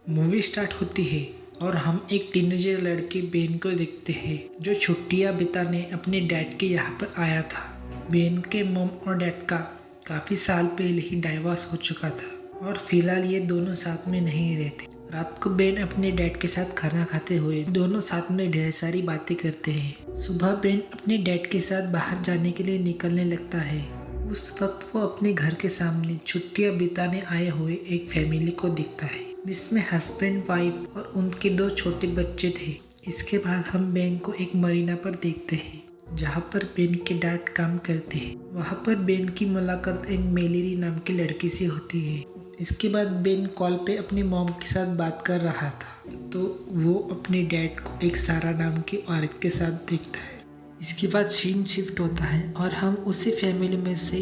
Movie start होती है और हम एक टीनेजर लड़के बेन को देखते हैं जो छुट्टियां बिताने अपने डैड के यहाँ पर आया था। बेन के मॉम और डैड का काफ़ी साल पहले ही डाइवोर्स हो चुका था और फिलहाल ये दोनों साथ में नहीं रहते। रात को बेन अपने डैड के साथ खाना खाते हुए दोनों साथ में ढेर सारी बातें करते हैं। सुबह बेन अपने डैड के साथ बाहर जाने के लिए निकलने लगता है। उस वक्त वो अपने घर के सामने छुट्टियां बिताने आए हुए एक फैमिली को दिखता है जिसमें हस्बैंड वाइफ और उनके 2 छोटे बच्चे थे। इसके बाद हम बेन को एक मरीना पर देखते हैं जहाँ पर बेन के डैड काम करते हैं। वहाँ पर बेन की मुलाकात एक मेलेरी नाम की लड़की से होती है। इसके बाद बेन कॉल पे अपनी मॉम के साथ बात कर रहा था तो वो अपने डैड को एक सारा नाम की औरत के साथ देखता है। इसके बाद सीन शिफ्ट होता है और हम उसी फैमिली में से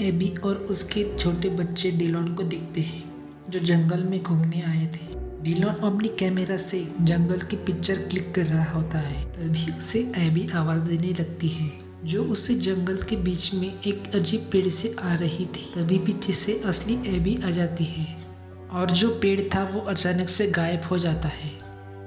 एबी और उसके छोटे बच्चे डिलॉन को देखते हैं जो जंगल में घूमने आए थे। डिलॉन अपनी कैमरा से जंगल की पिक्चर क्लिक कर रहा होता है। तभी उसे एबी आवाज़ देने लगती है जो उससे जंगल के बीच में एक अजीब पेड़ से आ रही थी। तभी पीछे से असली एबी आ जाती है और जो पेड़ था वो अचानक से गायब हो जाता है।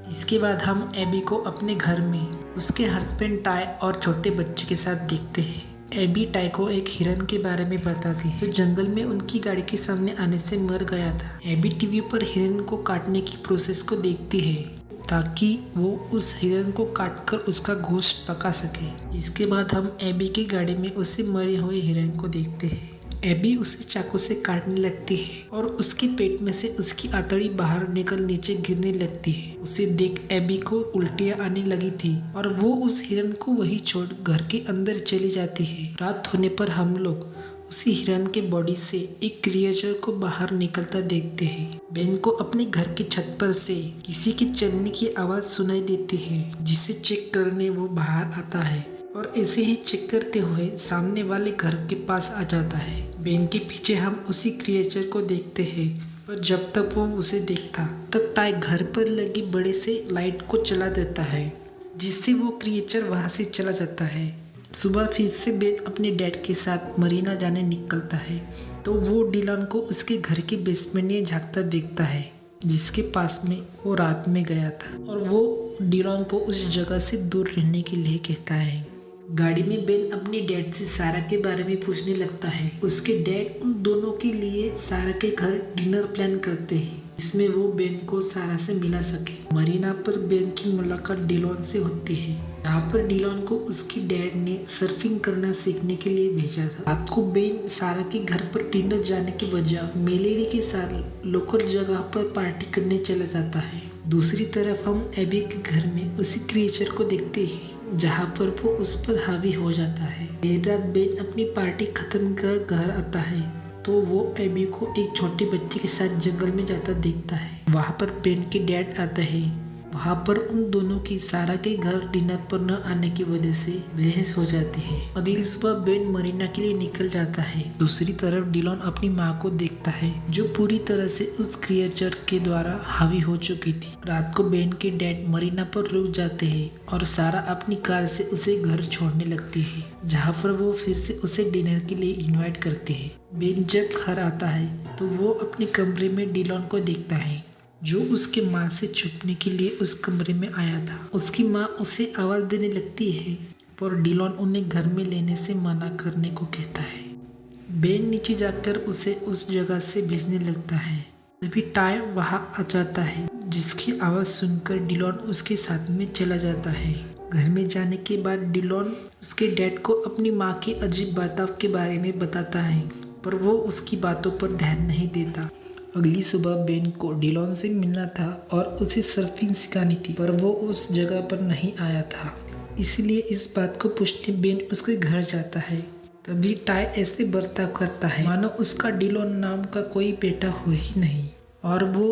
इसके बाद हम एबी को अपने घर में उसके हस्बैंड टाई और छोटे बच्चे के साथ देखते हैं। एबी टाई को एक हिरन के बारे में बताती है जो जंगल में उनकी गाड़ी के सामने आने से मर गया था। एबी टीवी पर हिरन को काटने की प्रोसेस को देखती है ताकि वो उस हिरन को काटकर उसका गोश्त पका सके। इसके बाद हम एबी की गाड़ी में उससे मरे हुए हिरन को देखते हैं। एबी उसे चाकू से काटने लगती है और उसके पेट में से उसकी आंतड़ी बाहर निकल नीचे गिरने लगती है। उसे देख एबी को उल्टियाँ आने लगी थी और वो उस हिरन को वहीं छोड़ घर के अंदर चली जाती है। रात होने पर हम लोग उसी हिरन के बॉडी से एक क्रिएचर को बाहर निकलता देखते हैं। बेन को अपने घर की छत पर से किसी के चलने की आवाज़ सुनाई देती है जिसे चेक करने वो बाहर आता है और ऐसे ही चेक करते हुए सामने वाले घर के पास आ जाता है। बेन के पीछे हम उसी क्रिएचर को देखते हैं पर जब तक वो उसे देखता तब टाई घर पर लगी बड़े से लाइट को चला देता है जिससे वो क्रिएचर वहाँ से चला जाता है। सुबह फिर से बेन अपने डैड के साथ मरीना जाने निकलता है तो वो डिलॉन को उसके घर के बेसमेंट में झांकता देखता है जिसके पास में वो रात में गया था और वो डिलॉन को उस जगह से दूर रहने के लिए कहता है। गाड़ी में बेन अपने डैड से सारा के बारे में पूछने लगता है। उसके डैड उन दोनों के लिए सारा के घर डिनर प्लान करते हैं जिसमें वो बेन को सारा से मिला सके। मरीना पर बेन की मुलाकात डिलॉन से होती है जहाँ पर डिलॉन को उसके डैड ने सर्फिंग करना सीखने के लिए भेजा था। रात को बेन सारा के घर पर डिनर जाने के बजाय मेलेरी के साथ लोकल जगह पर पार्टी करने चला जाता है। दूसरी तरफ हम एबी के घर में उसी क्रिएचर को देखते हैं जहाँ पर वो उस पर हावी हो जाता है। देर रात बेन अपनी पार्टी खत्म कर घर आता है तो वो एबी को एक छोटे बच्चे के साथ जंगल में जाता देखता है। वहाँ पर बेन के डैड आता है। वहाँ पर उन दोनों की सारा के घर डिनर पर न आने की वजह से बहस हो जाती है। अगली सुबह बेन मरीना के लिए निकल जाता है। दूसरी तरफ डिलॉन अपनी माँ को देखता है जो पूरी तरह से उस क्रिएचर के द्वारा हावी हो चुकी थी। रात को बेन के डैड मरीना पर रुक जाते हैं और सारा अपनी कार से उसे घर छोड़ने लगती है जहाँ पर वो फिर से उसे डिनर के लिए इन्वाइट करते हैं। बेन जब घर आता है तो वो अपने कमरे में डिलॉन को देखता है जो उसके माँ से छुपने के लिए उस कमरे में आया था। उसकी माँ उसे आवाज़ देने लगती है पर डिलॉन उन्हें घर में लेने से मना करने को कहता है। बेन नीचे जाकर उसे उस जगह से भेजने लगता है। तभी टाई वहाँ आ जाता है जिसकी आवाज़ सुनकर डिलॉन उसके साथ में चला जाता है। घर में जाने के बाद डिलॉन उसके डैड को अपनी माँ के अजीब बर्ताव के बारे में बताता है पर वो उसकी बातों पर ध्यान नहीं देता। अगली सुबह बेन को डिलॉन से मिलना था और उसे सर्फिंग सिखानी थी पर वो उस जगह पर नहीं आया था, इसलिए इस बात को पूछने बेन उसके घर जाता है। तभी टाई ऐसे बर्ताव करता है मानो उसका डिलॉन नाम का कोई बेटा हो ही नहीं और वो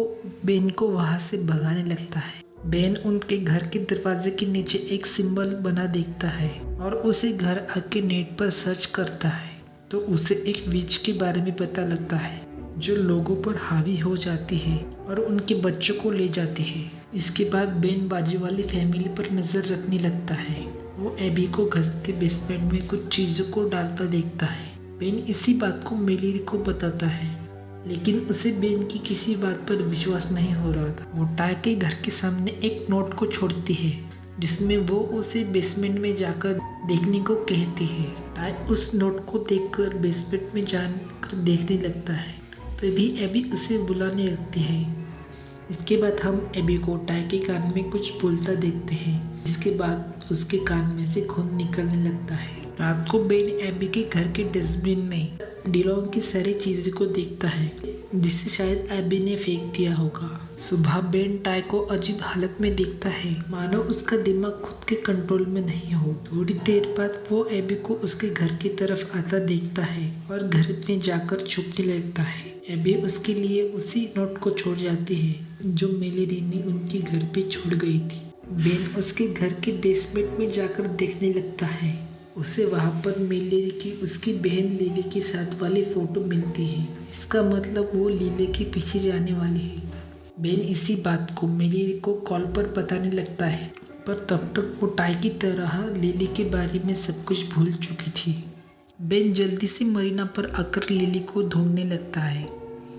बेन को वहाँ से भगाने लगता है। बेन उनके घर के दरवाजे के नीचे एक सिंबल बना देखता है और उसे घर आके नेट पर सर्च करता है तो उसे एक विच के बारे में पता लगता है जो लोगों पर हावी हो जाती है और उनके बच्चों को ले जाती है। इसके बाद बेन बाजू वाली फैमिली पर नज़र रखने लगता है। वो एबी को घर के बेसमेंट में कुछ चीज़ों को डालता देखता है। बेन इसी बात को मेलेरी को बताता है लेकिन उसे बेन की किसी बात पर विश्वास नहीं हो रहा था। वो टाई के घर के सामने एक नोट को छोड़ती है जिसमें वो उसे बेसमेंट में जाकर देखने को कहती है। टाई उस नोट को देखकर बेसमेंट में जाकर देखने लगता है। तभी एबी उसे बुलाने लगती है। इसके बाद हम एबी को टाई के कान में कुछ बोलता देखते हैं, जिसके बाद उसके कान में से खून निकलने लगता है। रात को बेन एबी के घर के डस्टबिन में डिलॉन की सारी चीज़ों को देखता है जिसे शायद एबी ने फेंक दिया होगा। सुबह बेन टाई को अजीब हालत में देखता है, मानो उसका दिमाग खुद के कंट्रोल में नहीं हो। थोड़ी देर बाद वो एबी को उसके घर की तरफ आता देखता है और घर में जाकर छुपने लगता है। एबी उसके लिए उसी नोट को छोड़ जाती है जो मेलेरी ने उनके घर पे छोड़ गई थी। बेन उसके घर के बेसमेंट में जाकर देखने लगता है। उसे वहाँ पर मेलेरी की उसकी बहन लिली के साथ वाली फोटो मिलती है। इसका मतलब वो लिली के पीछे जाने वाली है। बेन इसी बात को मेलेरी को कॉल पर बताने लगता है, पर तब तक वो टाई की तरह लिली के बारे में सब कुछ भूल चुकी थी। बेन जल्दी से मरीना पर आकर लिली को ढूंढने लगता है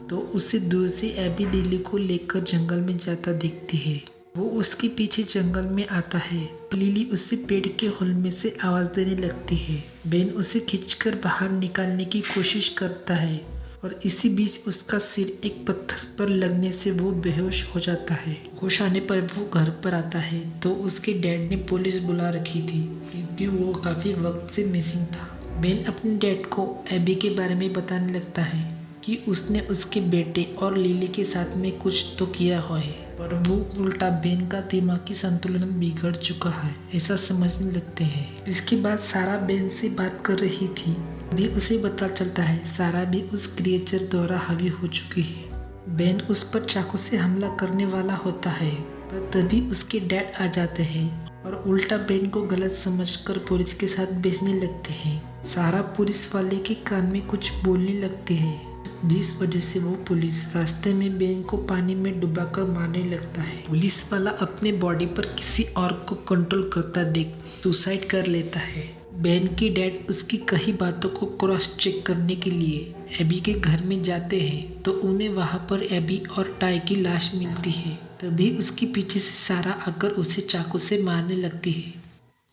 तो उसे दूर से एबी लिली को लेकर जंगल में जाता देखती है। वो उसके पीछे जंगल में आता है तो लिली उससे पेड़ के होल में से आवाज़ देने लगती है। बेन उसे खींचकर बाहर निकालने की कोशिश करता है और इसी बीच उसका सिर एक पत्थर पर लगने से वो बेहोश हो जाता है। होश आने पर वो घर पर आता है तो उसके डैड ने पुलिस बुला रखी थी क्योंकि वो काफ़ी वक्त से मिसिंग था। बेन अपने डैड को एबी के बारे में बताने लगता है कि उसने उसके बेटे और लिली के साथ में कुछ तो किया है, पर वो उल्टा बेन का दिमागी संतुलन बिगड़ चुका है ऐसा समझने लगते हैं। इसके बाद सारा बेन से बात कर रही थी। भी उसे पता चलता है सारा भी उस क्रिएचर द्वारा हावी हो चुकी है। बेन उस पर चाकू से हमला करने वाला होता है, पर तभी उसके डैड आ जाते हैं और उल्टा बेन को गलत समझकर पुलिस के साथ बेचने लगते हैं। सारा पुलिस वाले के कान में कुछ बोलने लगते हैं, जिस वजह से वो पुलिस रास्ते में बेन को पानी में डुबाकर मारने लगता है। पुलिस वाला अपने बॉडी पर किसी और को कंट्रोल करता देख सुसाइड कर लेता है। बेन के डैड उसकी कई बातों को क्रॉस चेक करने के लिए एबी के घर में जाते हैं तो उन्हें वहाँ पर एबी और टाई की लाश मिलती है। तभी उसके पीछे से सारा आकर उसे चाकू से मारने लगती है।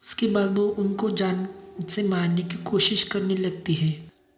उसके बाद वो उनको जान से मारने की कोशिश करने लगती है।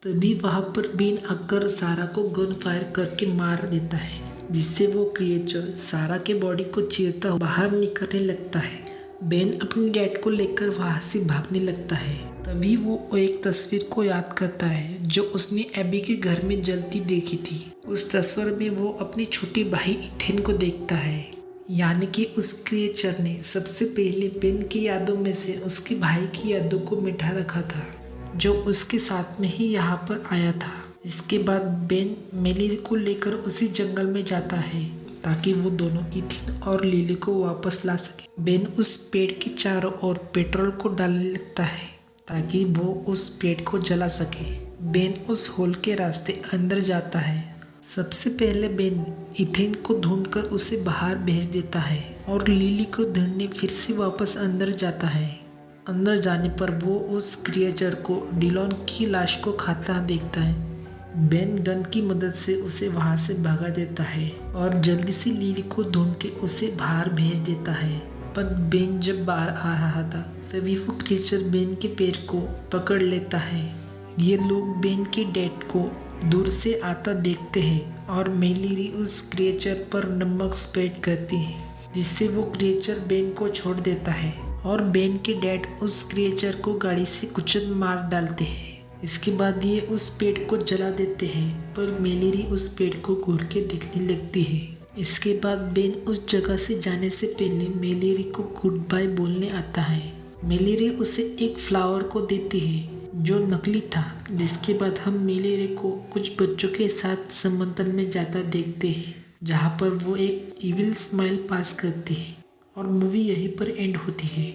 तभी वहाँ पर बेन आकर सारा को गन फायर करके मार देता है, जिससे वो क्रिएचर सारा के बॉडी को चीरता बाहर निकलने लगता है। बेन अपने डैड को लेकर वहाँ से भागने लगता है। तभी वो एक तस्वीर को याद करता है जो उसने एबी के घर में जलती देखी थी। उस तस्वीर में वो अपने छोटे भाई इथेन को देखता है, यानी कि उस क्रिएचर ने सबसे पहले बेन की यादों में से उसके भाई की यादों को मिटा रखा था, जो उसके साथ में ही यहाँ पर आया था। इसके बाद बेन मेलेरी को लेकर उसी जंगल में जाता है ताकि वो दोनों इथिन और लिली को वापस ला सके। बेन उस पेड़ के चारों ओर पेट्रोल को डालने लगता है ताकि वो उस पेड़ को जला सके। बेन उस होल के रास्ते अंदर जाता है। सबसे पहले बेन इथिन को ढूंढकर उसे बाहर भेज देता है और लिली को ढूंढने फिर से वापस अंदर जाता है। अंदर जाने पर वो उस क्रिएचर को डिलॉन की लाश को खाता देखता है। बेन गन की मदद से उसे वहां से भगा देता है और जल्दी से लिली को ढूंढ के उसे बाहर भेज देता है। पर बेन जब बाहर आ रहा था तभी वो क्रिएचर बेन के पैर को पकड़ लेता है। ये लोग बेन के डैड को दूर से आता देखते हैं और मेलेरी उस क्रिएचर पर नमक स्प्रेड करती है, जिससे वो क्रिएचर बेन को छोड़ देता है और बेन के डैड उस क्रिएचर को गाड़ी से कुचल मार डालते हैं। इसके बाद ये उस पेड़ को जला देते हैं, पर मेलेरी उस पेड़ को घूर के देखने लगती है। इसके बाद बेन उस जगह से जाने से पहले मेलेरी को गुड बाय बोलने आता है। मेलेरी उसे एक फ्लावर को देती है जो नकली था, जिसके बाद हम मेलेरी को कुछ बच्चों के साथ समंदर में जाता देखते हैं, जहाँ पर वो एक इविल स्माइल पास करती है और मूवी यहीं पर एंड होती है।